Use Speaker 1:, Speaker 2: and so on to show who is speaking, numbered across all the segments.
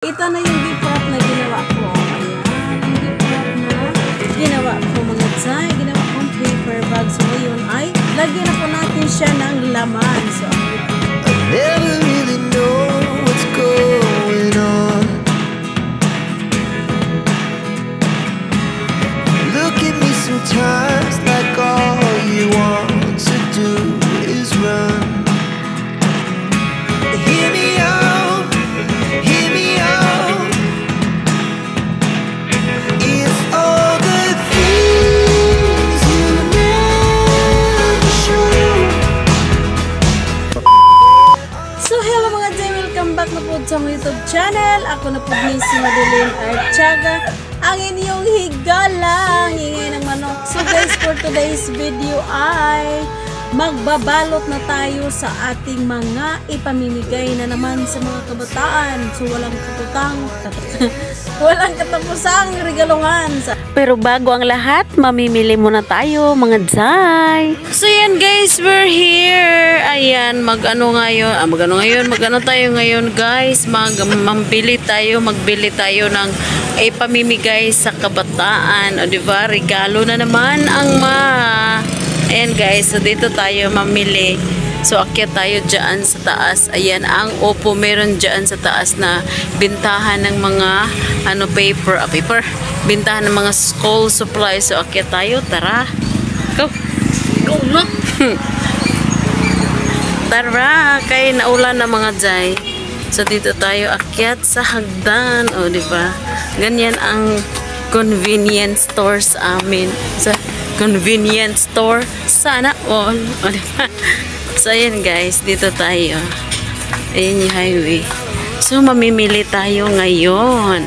Speaker 1: Ito na yung gift wrap na ginawa ko. Ayan, ang gift wrap na ginawa ko mga tsay. Ginawa kong paper bag. So ngayon ay lagyan na po natin siya ng laman. So
Speaker 2: I never really know what's going on. Look at me sometimes like all you want to do is run. Hear me out, hear me out. It's all the things you never show.
Speaker 1: So hello mga Jay, welcome back na po sa akong YouTube channel. Ako na po ni si Madeline Archaga, ang inyong higala, hingay ng manok. So guys, for today's video ay magbabalot na tayo sa ating mga ipamimigay na naman sa mga kabataan. So walang walang katapusang regaluhan. Pero bago ang lahat, mamimili muna tayo mga Jay. So yan guys, we're here. Ayan, magano tayo ngayon guys. Magbili tayo ng ipamimigay sa kabataan. O diba, regalo na naman ang ayan guys, so dito tayo mamili. So akyat tayo dyan sa taas. Ayan, ang Oppo meron dyan sa taas na bintahan ng mga paper. Bintahan ng mga school supplies. So akyat tayo, tara. Go na. Tara, kay naulan na mga Jay. So dito tayo akyat sa hagdan. O diba? Ganyan ang convenience stores amin. Sa convenience store sana all. So ayan guys, dito tayo. Ayan yung highway. So mamimili tayo ngayon.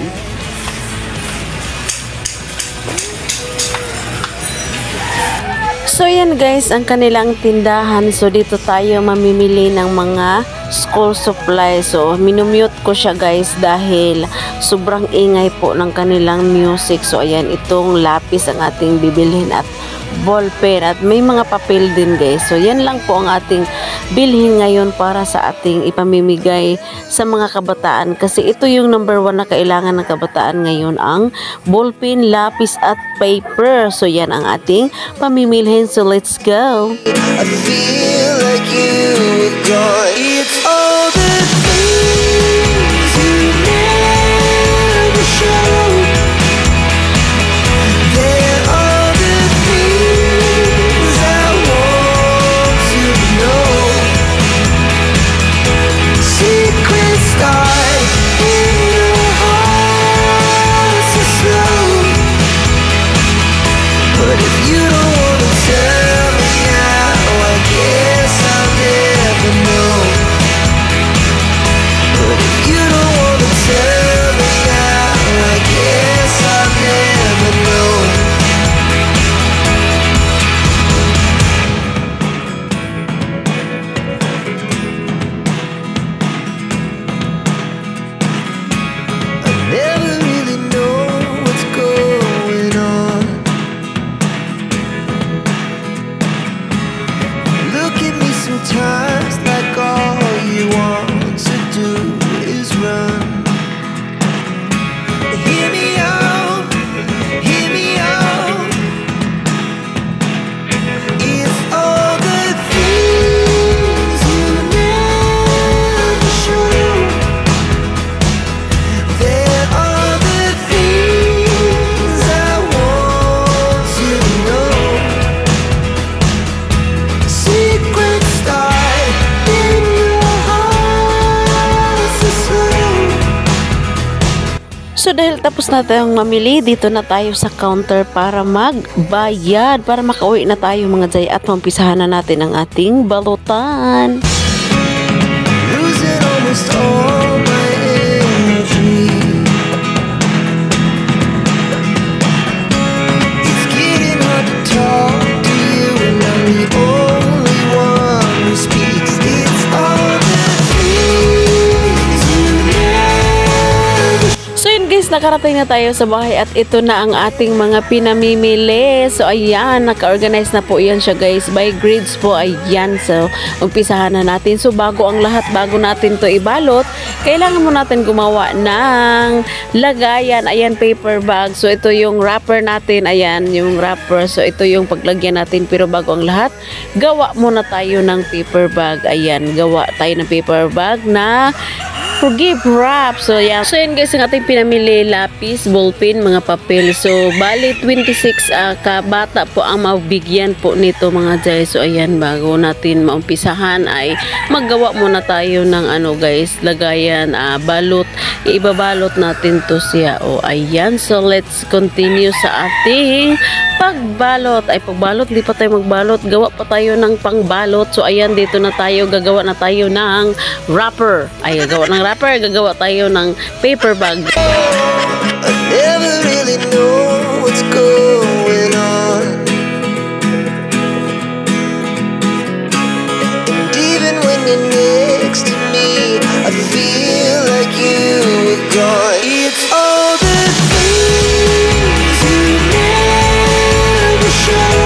Speaker 1: So ayan guys, ang kanilang tindahan. So dito tayo mamimili ng mga school supplies. So minumute ko siya guys dahil sobrang ingay po ng kanilang music. So ayan, itong lapis ang ating bibilhin at ballpen at may mga papel din guys. So yan lang po ang ating bilhin ngayon para sa ating ipamimigay sa mga kabataan, kasi ito yung number 1 na kailangan ng kabataan ngayon, ang ballpen, lapis at paper. So yan ang ating pamimilhin. So let's go.
Speaker 2: I feel like you were gone. It's all the things you never show. They're all the things I want to know. Secrets start in your heart so slow. But if you don't wanna tell me now, I guess I'll never know. But if you don't wanna tell me now, I guess I'll never know. I never really know what's going on. Look at me sometimes like all you want to do is run. Hear me out, hear me out. It's all the things you never show. They're all the things I want to know. Secrets start in your heart so slow.
Speaker 1: So dahil tapos na tayong mamili, dito na tayo sa counter para magbayad, para makauwi na tayo mga Jay at mampisahan na natin ang ating balutan.
Speaker 2: Losing almost all my energy. It's getting hard to talk to you, and I'm the only one who speaks. It's all the things you never.
Speaker 1: So yun guys, nakarating na tayo sa bahay at ito na ang ating mga pinamimili. So ayan, naka-organize na po yan siya guys. By grades po, ayan. So umpisahan na natin. So bago ang lahat, bago natin to ibalot, kailangan mo natin gumawa ng lagayan. Ayan, paper bag. So ito yung wrapper natin. Ayan, yung wrapper. So ito yung paglagyan natin. Pero bago ang lahat, gawa muna tayo ng paper bag. Ayan, gawa tayo ng paper bag na gift wrap. So yan. So yan guys, ang ating pinamili, lapis, ballpen, mga papel. So bali 26 kabata po ang mabigyan po nito mga guys. So ayan, bago natin maumpisahan ay maggawa muna tayo ng ano guys, lagayan, balot. Ibabalot natin to siya. O ayan, so let's continue sa ating pagbalot. Ay pagbalot, di pa tayo magbalot. Gawa pa tayo ng pangbalot. So ayan, dito na tayo, gagawa na tayo ng wrapper. Ay gagawa ng wrapper, gagawa tayo ng paper bag.
Speaker 2: I never really know what's going on. And even when you're next to me, I feel like you were gone. It's all the things you never show.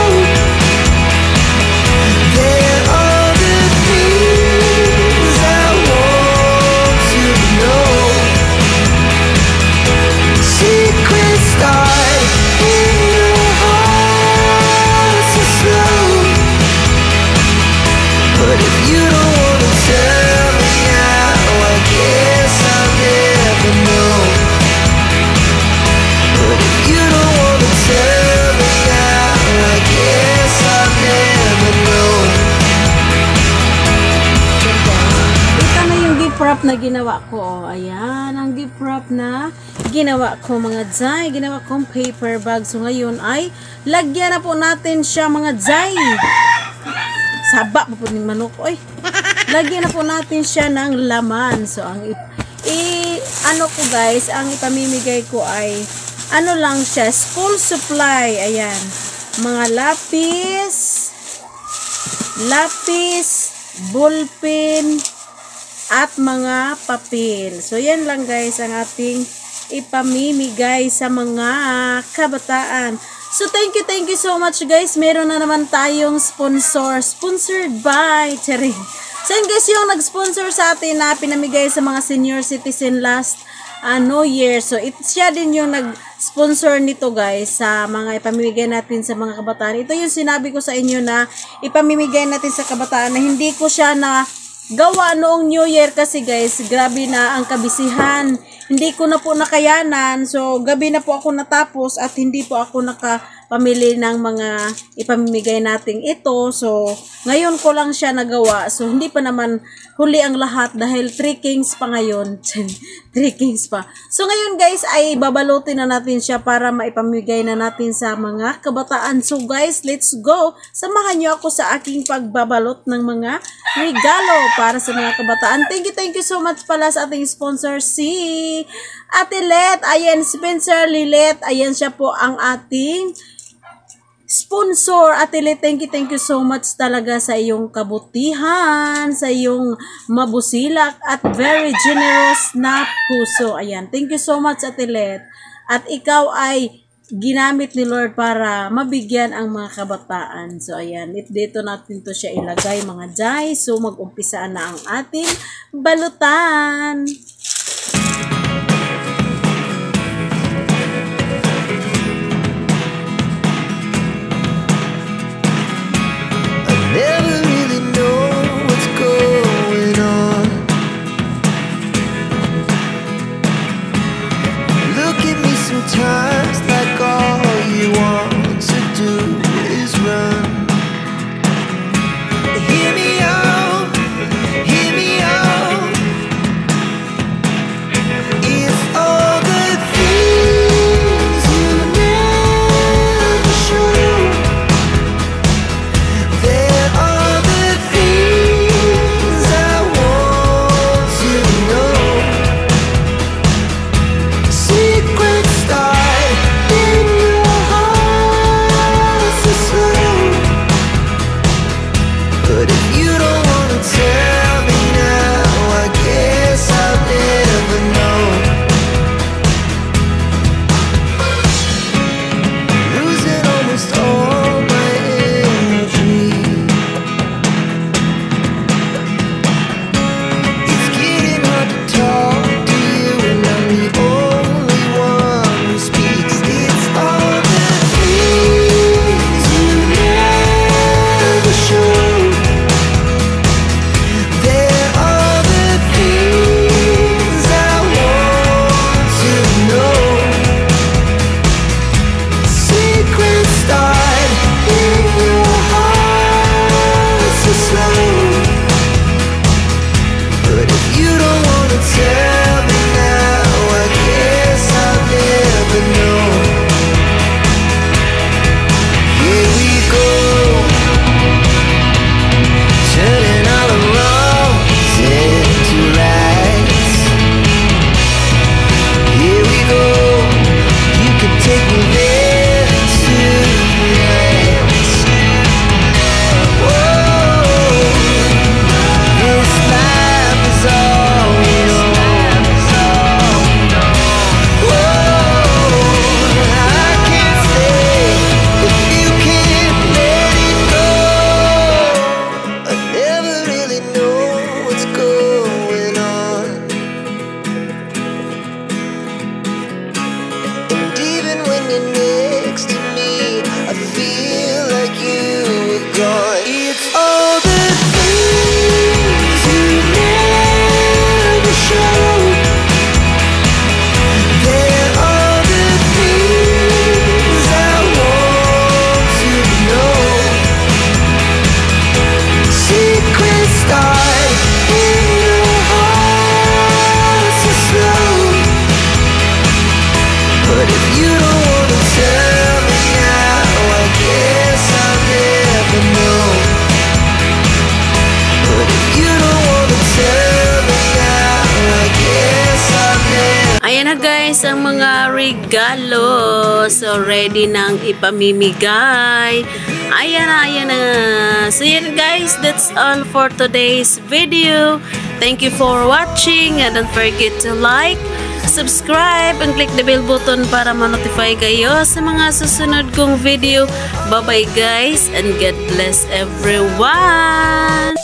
Speaker 2: They're all the things I want to know. Secrets start in your heart so slow. But if you don't wanna tell me now, I guess I'll never know. But if you don't wanna tell me now, I guess I'll never know.
Speaker 1: Ito na yung gift wrap na ginawa ko. Oh, ayan, ang gift wrap na ginawa ko mga Zay. Ginawa kong paper bag. So ngayon ay lagyan na po natin siya mga Zay. Saba po ng manok. Oy. Lagyan na po natin siya ng laman. So ang ano ko guys, ang ipamimigay ko ay ano lang siya, school supply. Ayan. Mga lapis, ballpen, at mga papel. So yan lang guys ang ating ipamimigay sa mga kabataan. So thank you so much guys. Meron na naman tayong sponsor. Sponsored by Cherry. So yun guys, yung nag-sponsor sa atin na pinamigay sa mga senior citizen last New Year. So siya din yung nag-sponsor nito guys sa mga ipamimigay natin sa mga kabataan. Ito yung sinabi ko sa inyo na ipamimigay natin sa kabataan na hindi ko siya na gawa noong New Year kasi guys, grabe na ang kabisihan. Hindi ko na po nakayanan. So, gabi na po ako natapos at hindi po ako nakapamili ng mga ipamimigay nating ito. So, ngayon ko lang siya nagawa. So, hindi pa naman huli ang lahat dahil 3 kings pa ngayon. 3 kings pa. So, ngayon guys ay babalutin na natin siya para maipamigay na natin sa mga kabataan. So, guys, let's go. Samahan niyo ako sa aking pagbabalot ng mga regalo para sa mga kabataan. Thank you so much pala sa ating sponsor si Ate Let. Ayan, Spencer Lilet. Ayan siya po ang ating sponsor. Ate Let, thank you so much talaga sa iyong kabutihan, sa iyong mabusilak at very generous na puso. Ayan, thank you so much Ate Let. At ikaw ay ginamit ni Lord para mabigyan ang mga kabataan. So ayan, dito natin to siya ilagay mga Jai. So mag-umpisa na ang ating balutan.
Speaker 2: Never really know what's going on. Look at me sometimes like all you want to do is run. Hear me out, hear me out. It's all the things you never show. There are the things I want to know. Secrets start
Speaker 1: guys ang mga regalo. So ready nang ipamimigay. Ayan na. So yan guys, that's all for today's video. Thank you for watching and don't forget to like, subscribe, and click the bell button para ma-notify kayo sa mga susunod kong video. Bye bye guys and God bless everyone!